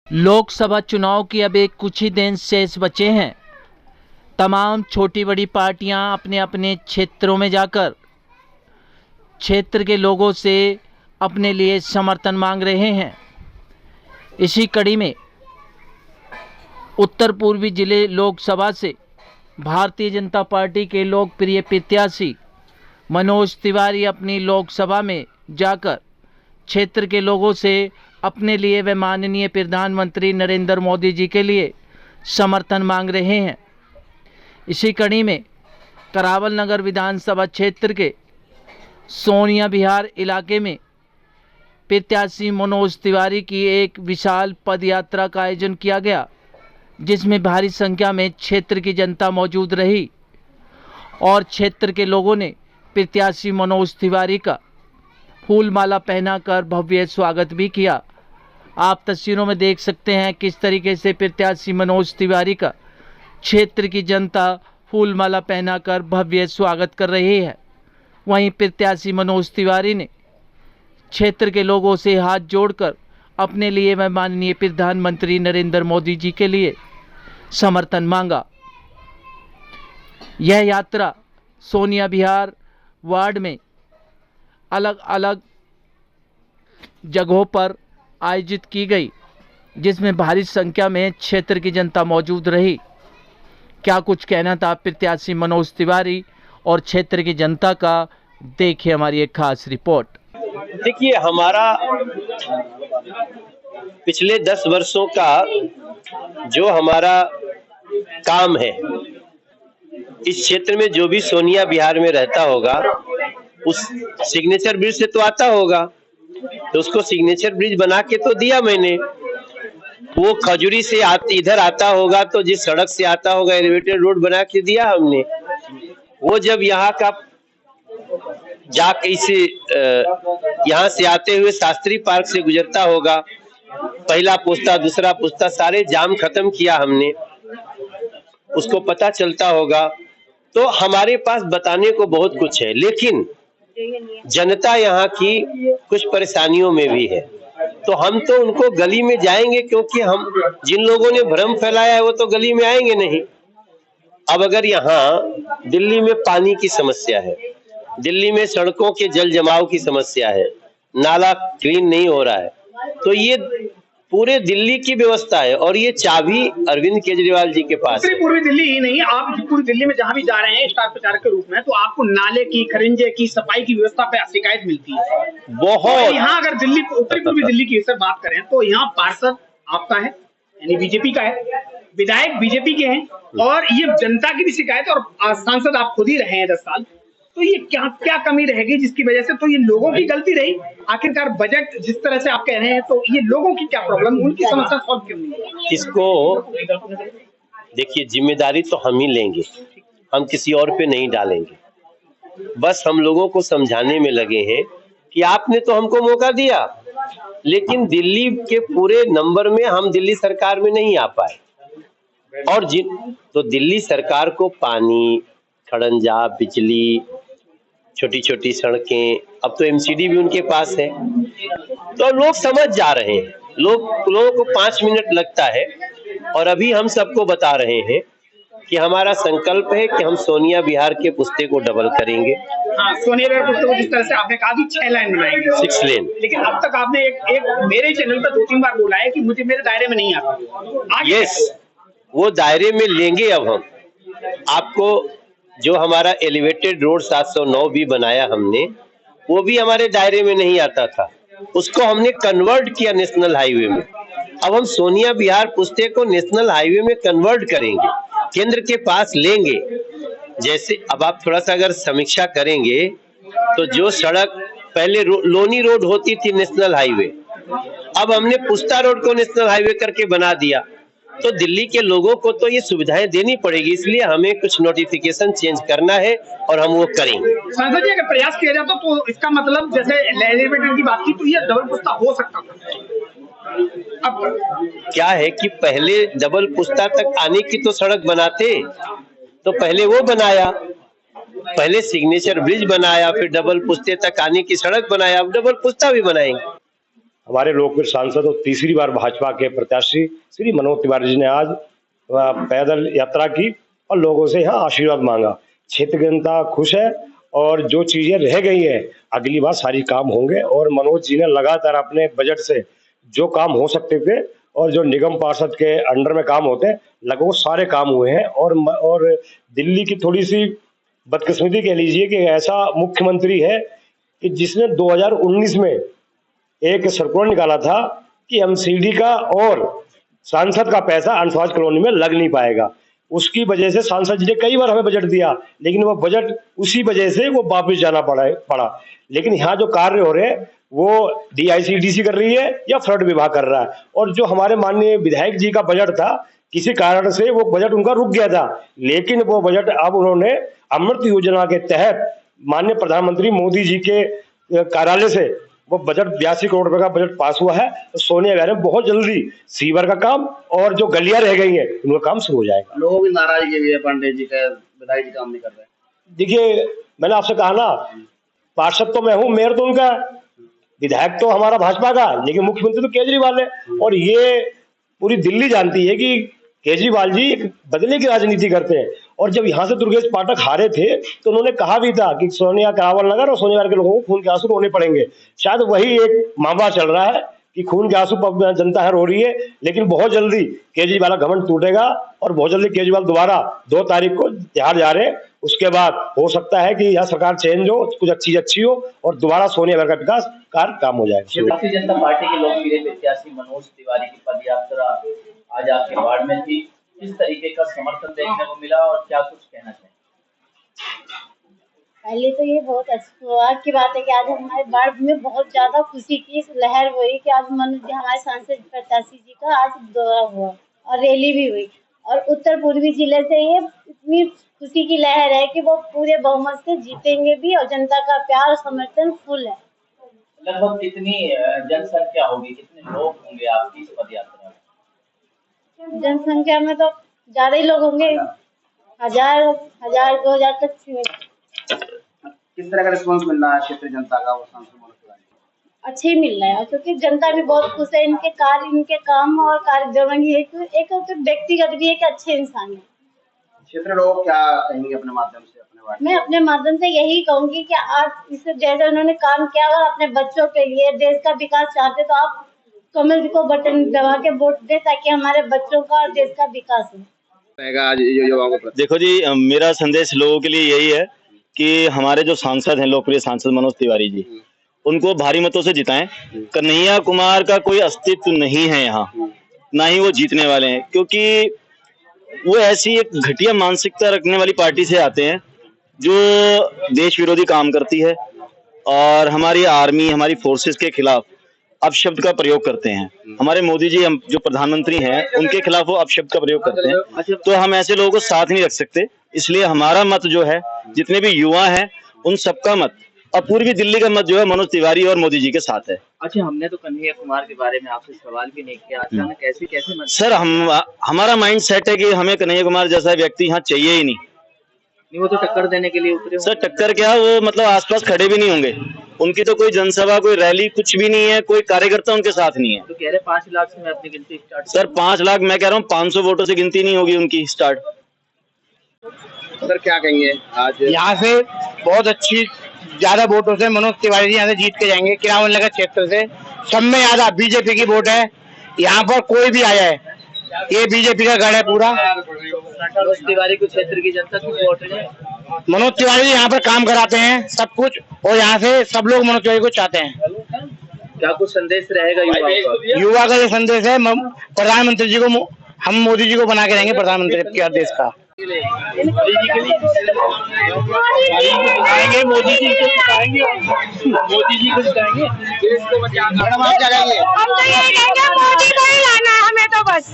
लोकसभा चुनाव की अब एक कुछ ही दिन शेष बचे हैं। तमाम छोटी बड़ी पार्टियां अपने अपने क्षेत्रों में जाकर क्षेत्र के लोगों से अपने लिए समर्थन मांग रहे हैं। इसी कड़ी में उत्तर पूर्वी जिले लोकसभा से भारतीय जनता पार्टी के लोकप्रिय प्रत्याशी मनोज तिवारी अपनी लोकसभा में जाकर क्षेत्र के लोगों से अपने लिए व माननीय प्रधानमंत्री नरेंद्र मोदी जी के लिए समर्थन मांग रहे हैं। इसी कड़ी में करावल नगर विधानसभा क्षेत्र के सोनिया विहार इलाके में प्रत्याशी मनोज तिवारी की एक विशाल पदयात्रा का आयोजन किया गया, जिसमें भारी संख्या में क्षेत्र की जनता मौजूद रही और क्षेत्र के लोगों ने प्रत्याशी मनोज तिवारी का फूल माला पहनाकर भव्य स्वागत भी किया। आप तस्वीरों में देख सकते हैं किस तरीके से प्रत्याशी मनोज तिवारी का क्षेत्र की जनता फूल माला पहनाकर भव्य स्वागत कर रही है। वहीं प्रत्याशी मनोज तिवारी ने क्षेत्र के लोगों से हाथ जोड़कर अपने लिए व माननीय प्रधानमंत्री नरेंद्र मोदी जी के लिए समर्थन मांगा। यह यात्रा सोनिया विहार वार्ड में अलग अलग जगहों पर आयोजित की गई, जिसमें भारी संख्या में क्षेत्र की जनता मौजूद रही। क्या कुछ कहना था प्रत्याशी मनोज तिवारी और क्षेत्र की जनता का, देखिए हमारी एक खास रिपोर्ट। देखिए, हमारा पिछले 10 वर्षों का जो हमारा काम है, इस क्षेत्र में जो भी सोनिया विहार में रहता होगा उस सिग्नेचर ब्रिज से तो आता होगा, तो उसको सिग्नेचर ब्रिज बना के तो दिया मैंने। वो खजूरी से इधर आता होगा तो जिस सड़क से आता होगा एलिवेटेड रोड बना के दिया हमने। वो जब यहाँ का जाके इसे यहाँ से आते हुए शास्त्री पार्क से गुजरता होगा, पहला पुस्ता दूसरा पुस्ता सारे जाम खत्म किया हमने, उसको पता चलता होगा। तो हमारे पास बताने को बहुत कुछ है, लेकिन जनता यहाँ की कुछ परेशानियों में भी है, तो हम तो उनको गली में जाएंगे, क्योंकि हम जिन लोगों ने भ्रम फैलाया है वो तो गली में आएंगे नहीं। अब अगर यहाँ दिल्ली में पानी की समस्या है, दिल्ली में सड़कों के जल जमाव की समस्या है, नाला क्लीन नहीं हो रहा है, तो ये पूरे दिल्ली की व्यवस्था है और ये चाबी अरविंद केजरीवाल जी के पास है। पूरी दिल्ली ही नहीं, आप पूरी दिल्ली में जहाँ भी जा रहे हैं स्टार प्रचारक के रूप में, तो आपको नाले की, खरिंजे की, सफाई की व्यवस्था पे शिकायत मिलती है बहुत। यहाँ अगर दिल्ली उत्तरी पूर्वी दिल्ली की बात करें तो यहाँ पार्षद आपका है, यानी बीजेपी का है, विधायक बीजेपी के हैं, और ये जनता की भी शिकायत, और सांसद आप खुद ही रहे हैं 10 साल। तो ये क्या कमी रहेगी जिसकी वजह से, तो ये लोगों की गलती रही आखिरकार। बजट जिस तरह से आप कह रहे हैं, तो ये लोगों की क्या प्रॉब्लम, उनकी समस्या सॉल्व क्यों नहीं? इसको देखिए, जिम्मेदारी तो हम ही लेंगे, हम किसी और पे नहीं डालेंगे। बस हम लोगों को समझाने में लगे हैं कि आपने तो हमको मौका दिया, लेकिन दिल्ली के पूरे नंबर में हम दिल्ली सरकार में नहीं आ पाए, और तो दिल्ली सरकार को पानी, खड़ंजा, बिजली, छोटी छोटी सड़कें, अब तो एमसीडी भी उनके पास है, तो लोग समझ जा रहे हैं। लोगों को 5 मिनट लगता है, और अभी हम सबको बता रहे हैं कि हमारा संकल्प है कि हम सोनिया विहार के पुस्ते को डबल करेंगे। हाँ, सोनिया विहार पुस्ते को जिस तरह से आपने कहा कि 6 लाइन बनाएंगे, 6 लेन, लेकिन अब तक आपने एक मेरे चैनल पर 2-3 बार बोला है कि मुझे मेरे दायरे में नहीं आता। यस, वो दायरे में लेंगे। अब हम आपको जो हमारा एलिवेटेड रोड 709 भी बनाया हमने, वो भी हमारे दायरे में नहीं आता था, उसको हमने कन्वर्ट किया नेशनल हाईवे में। अब हम सोनिया विहार पुस्ते को नेशनल हाईवे में कन्वर्ट करेंगे, केंद्र के पास लेंगे। जैसे अब आप थोड़ा सा अगर समीक्षा करेंगे तो जो सड़क पहले लोनी रोड होती थी नेशनल हाईवे, अब हमने पुस्ता रोड को नेशनल हाईवे करके बना दिया। तो दिल्ली के लोगों को तो ये सुविधाएं देनी पड़ेगी, इसलिए हमें कुछ नोटिफिकेशन चेंज करना है और हम वो करेंगे। सांसद जी, अगर प्रयास किया जाता तो इसका मतलब, जैसे एलिवेटेड की बात की, तो ये डबल पुस्ता हो सकता था। अब क्या है कि पहले डबल पुस्ता तक आने की तो सड़क बनाते, तो पहले वो बनाया, पहले सिग्नेचर ब्रिज बनाया, फिर डबल पुस्ते तक आने की सड़क बनाया, अब डबल पुस्ता भी बनाएंगे। हमारे लोकप्रिय सांसद और तीसरी बार भाजपा के प्रत्याशी श्री मनोज तिवारी जी ने आज पैदल यात्रा की और लोगों से यहाँ आशीर्वाद मांगा। क्षेत्र की जनता खुश है और जो चीजें रह गई हैं अगली बार सारी काम होंगे। और मनोज जी ने लगातार अपने बजट से जो काम हो सकते थे और जो निगम पार्षद के अंडर में काम होते हैं लगभग सारे काम हुए हैं। और दिल्ली की थोड़ी सी बदकिस्मती कह लीजिए कि ऐसा मुख्यमंत्री है कि जिसने 2019 में एक सर्कुलर निकाला था कि एमसीडी का और सांसद का पैसा अंशवाज कॉलोनी में लग नहीं पाएगा। उसकी वजह से सांसद जी ने कई बार हमें बजट दिया, लेकिन वो बजट उसी वजह से वो वापस जाना पड़ा। लेकिन यहाँ जो कार्य हो रहे हैं वो DICDC कर रही है या फ्लड विभाग कर रहा है। और जो हमारे माननीय विधायक जी का बजट था किसी कारण से वो बजट उनका रुक गया था, लेकिन वो बजट अब उन्होंने अमृत योजना के तहत माननीय प्रधानमंत्री मोदी जी के कार्यालय से वो बजट 82 करोड़ रुपए का बजट पास हुआ है। तो सोनिया गांधी बहुत जल्दी सीवर का काम और जो गलियां रह गई हैं उनका काम शुरू हो जाएगा। लोगों की नाराजगी भी है, पांडे जी का विधायक जी काम नहीं कर रहे। देखिए मैंने आपसे कहा ना, पार्षद तो मैं हूँ, मेयर तो उनका, विधायक तो हमारा भाजपा का, लेकिन मुख्यमंत्री तो केजरीवाल है। और ये पूरी दिल्ली जानती है कि केजरीवाल जी एक बदले की राजनीति करते हैं। और जब यहाँ से दुर्गेश पाठक हारे थे तो उन्होंने कहा भी था कि सोनिया करावल नगर और सोनिया के लोगों को खून के आंसू रोने पड़ेंगे। शायद वही एक मामला चल रहा है कि खून के आंसू जनता है रो रही है, लेकिन बहुत जल्दी केजरीवाल का घमंड टूटेगा और बहुत जल्दी केजरीवाल दोबारा 2 तारीख को बिहार जा रहे हैं। उसके बाद हो सकता है कि यहाँ सरकार चेंज हो, कुछ अच्छी हो और दोबारा सोनिया गांधी का विकास कार्य काम हो जाएगा। भारतीय जनता पार्टी के लोकप्रिय प्रत्याशी मनोज तिवारी की पदयात्रा आज आपके वार्ड में थी, किस तरीके का समर्थन देखने को मिला और क्या कुछ कहना चाहिए? पहले तो ये बहुत अच्छी की बात है कि आज हमारे वार्ड में बहुत ज्यादा खुशी की लहर हुई कि आज मनोज जी हमारे सांसद प्रत्याशी जी का आज दौरा हुआ और रैली भी हुई। और उत्तर पूर्वी जिले से ये इतनी खुशी की लहर है कि वो पूरे बहुमत से जीतेंगे भी और जनता का प्यार और समर्थन फुल है। लगभग कितनी जनसंख्या होगी, कितने लोग होंगे आपकी इस पदयात्रा में? जनसंख्या में तो ज्यादा ही लोग होंगे, 1000-2000 तक। किस तरह का रिस्पांस मिल रहा है क्षेत्रीय जनता का? वो सांसद अच्छे ही मिल रहा है क्योंकि जनता भी बहुत खुश है इनके कार्य, इनके काम और कार्यक्रम की। एक तो व्यक्तिगत भी एक अच्छे इंसान है। क्षेत्र लोग क्या कहेंगे अपने माध्यम से? मैं अपने माध्यम से यही कहूंगी कि आज इस जैसे उन्होंने काम किया और अपने बच्चों के लिए देश का विकास चाहते तो आप कमल को बटन दबा के वोट दे ताकि हमारे बच्चों का और देश का विकास हो। देखो जी, मेरा संदेश लोगों के लिए यही है कि हमारे जो सांसद हैं, लोकप्रिय सांसद मनोज तिवारी जी, उनको भारी मतों से जिताएं। कन्हैया कुमार का कोई अस्तित्व नहीं है यहाँ, ना ही वो जीतने वाले हैं, क्योंकि वो ऐसी एक घटिया मानसिकता रखने वाली पार्टी से आते हैं जो देश विरोधी काम करती है और हमारी आर्मी, हमारी फोर्सेस के खिलाफ अपशब्द का प्रयोग करते हैं। हमारे मोदी जी जो प्रधानमंत्री हैं उनके खिलाफ वो अपशब्द का प्रयोग करते हैं। तो हम ऐसे लोगों को साथ नहीं रख सकते। इसलिए हमारा मत जो है, जितने भी युवा हैं उन सबका मत और पूर्वी दिल्ली का मत जो है मनोज तिवारी और मोदी जी के साथ है। अच्छा, हमने तो कन्हैया कुमार के बारे में आपसे सवाल भी नहीं किया, अचानक कैसे सर, हमारा माइंड सेट है कि हमें कन्हैया कुमार जैसा व्यक्ति यहाँ चाहिए ही नहीं। वो तो टक्कर देने के लिए उतरे सर। टक्कर क्या, वो मतलब आसपास खड़े भी नहीं होंगे। उनकी तो कोई जनसभा, कोई रैली कुछ भी नहीं है, कोई कार्यकर्ता उनके साथ नहीं है। तो कह रहे 5 लाख से मैं अपनी गिनती स्टार्ट। सर 5 लाख, मैं कह रहा हूँ 500 वोटों से गिनती नहीं होगी उनकी स्टार्ट। सर क्या कहेंगे? आज यहाँ से बहुत अच्छी ज्यादा वोटों से मनोज तिवारी जी यहाँ से जीत के जाएंगे। किरावन नगर क्षेत्र से सब में ज्यादा बीजेपी की वोट है। यहाँ पर कोई भी आया है, ये बीजेपी का गढ़ है पूरा। मनोज तिवारी को क्षेत्र की जनता की वोट है। मनोज तिवारी जी यहाँ पर काम कराते हैं सब कुछ, और यहाँ से सब लोग मनोज तिवारी को चाहते हैं। क्या कुछ संदेश रहेगा युवा का? ये संदेश है प्रधानमंत्री जी को, हम मोदी जी को बना के रहेंगे प्रधानमंत्री देश का। मोदी जी को जिताएंगे, मोदी जी को जिताएंगे, देश को बचाएंगे। हम तो यही कहेंगे मोदी को ही लाना है हमें तो बस।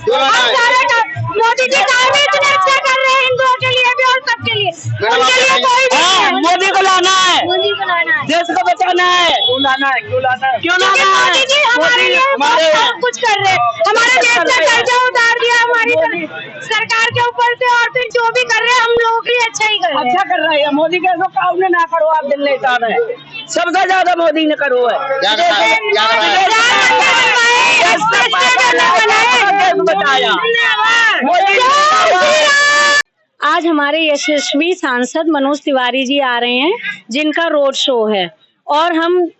मोदी जी काम इतने अच्छे कर रहे हैं हिंदुओं के लिए भी और सबके लिए। मोदी को लाना है, मोदी को लाना है, देश को बचाना है। क्यों लाना है? मोदी जी हमारे लिए सब कुछ कर रहे हैं। हमारे देश का कर्जा उतार दिया हमारी सरकार के ऊपर से, और फिर जो भी कर रहे हैं हम लोगों के लिए अच्छा ही कर रहे हैं। अच्छा कर रहे हैं मोदी के, तो काम ना करो आप दिल्ली साहब है, सबसे ज्यादा मोदी ने करो है। आज हमारे यशस्वी सांसद मनोज तिवारी जी आ रहे हैं, जिनका रोड शो है, और हम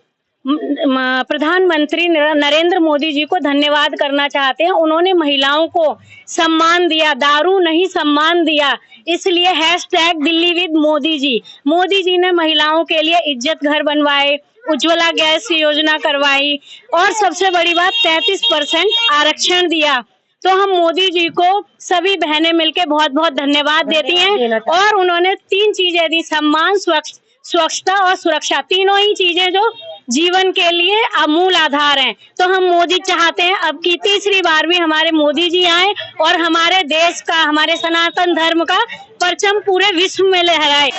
प्रधानमंत्री नरेंद्र मोदी जी को धन्यवाद करना चाहते हैं। उन्होंने महिलाओं को सम्मान दिया, दारू नहीं सम्मान दिया, इसलिए हैशटैग दिल्ली विद मोदी जी। मोदी जी ने महिलाओं के लिए इज्जत घर बनवाए, उज्ज्वला गैस योजना करवाई, और सबसे बड़ी बात 33% आरक्षण दिया। तो हम मोदी जी को सभी बहनें मिलकर बहुत बहुत धन्यवाद देती हैं। और उन्होंने 3 चीजें दी, सम्मान, स्वच्छता और सुरक्षा, तीनों ही चीजें जो जीवन के लिए अमूल आधार हैं। तो हम मोदी चाहते हैं अब की तीसरी बार भी हमारे मोदी जी आए और हमारे देश का, हमारे सनातन धर्म का परचम पूरे विश्व में लहराए।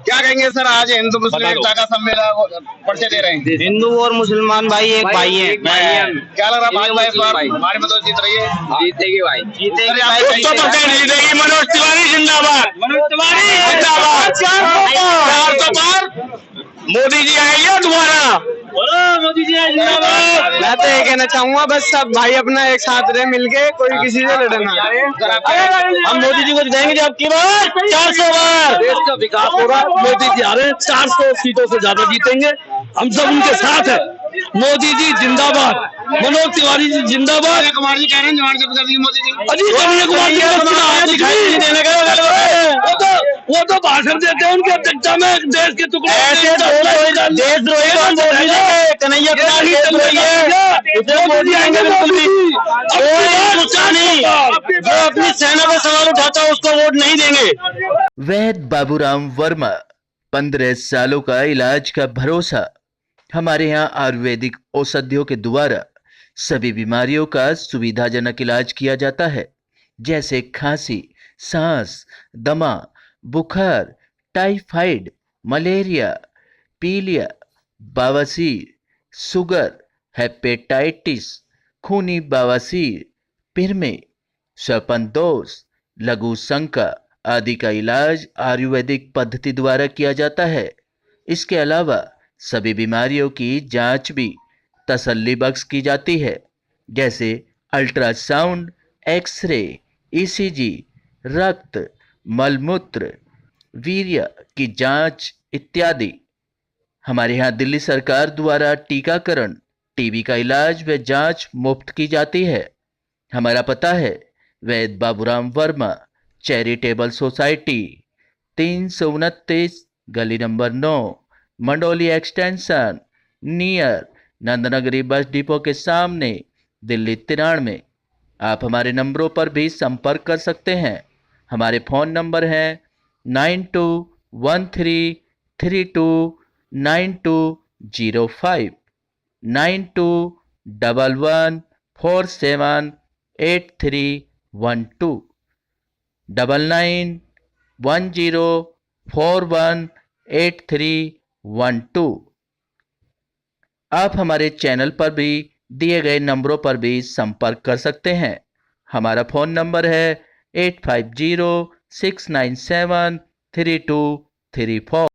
क्या कहेंगे सर, आज हिंदू मुस्लिम एकता का सम्मेलन परिचय दे रहे हैं। हिंदू और मुसलमान भाई एक भाई हैं। क्या लग रहा है भाजपा इस बार हमारी मदद जीत रही है? जीतेगी भाई, जीतेगी। जीतेगी। मनोज तिवारी जिंदाबाद, मनोज तिवारी जिंदाबाद। 400 पार मोदी जी आएंगे दोबारा, मोदी जी जिंदाबाद। मैं तो ये कहना चाहूंगा, बस सब भाई अपना एक साथ रहे मिलके, कोई किसी से लड़ना। हम मोदी जी को जिताएंगे जब की बार 400 बार। देश का विकास होगा, मोदी जी आ रहे हैं, 400 सीटों से ज्यादा जीतेंगे, हम सब उनके साथ है। मोदी जी जिंदाबाद, मनोज तिवारी जी जिंदाबाद। कुमार जी कह रहे हैं जवान जब्त कर दिए मोदी जी। अजीत कुमार जी दिखाई देने का, वो तो भाषण देते हैं उनकी अध्यक्षता में, देश के टुकड़े देशद्रोही कन्हैया जो अपनी सेना पर सवाल उठाता है उसको वोट नहीं देंगे। वैद बाबूराम वर्मा, 15 सालों का इलाज का भरोसा। हमारे यहाँ आयुर्वेदिक औषधियों के द्वारा सभी बीमारियों का सुविधाजनक इलाज किया जाता है, जैसे खांसी, सांस, दमा, बुखार, टाइफाइड, मलेरिया, पीलिया, बवासीर, शुगर, हेपेटाइटिस, खूनी बवासीर, पिरमे, श्वपनदोष, लघु शंका आदि का इलाज आयुर्वेदिक पद्धति द्वारा किया जाता है। इसके अलावा सभी बीमारियों की जांच भी तसल्ली बख्श की जाती है, जैसे अल्ट्रासाउंड, एक्सरे, ईसीजी, रक्त, मलमूत्र, वीर्य की जांच इत्यादि। हमारे यहाँ दिल्ली सरकार द्वारा टीकाकरण, टीबी का इलाज व जांच मुफ्त की जाती है। हमारा पता है वैद बाबूराम वर्मा चैरिटेबल सोसाइटी, 329 गली number 9, Mandoli extension, near Nand Nagri bus depot के सामने, दिल्ली 93। आप हमारे नंबरों पर भी संपर्क कर सकते हैं। हमारे फ़ोन नंबर हैं 9213329205, 9211478312, 9910418312। आप हमारे चैनल पर भी दिए गए नंबरों पर भी संपर्क कर सकते हैं। हमारा फ़ोन नंबर है 8506973234।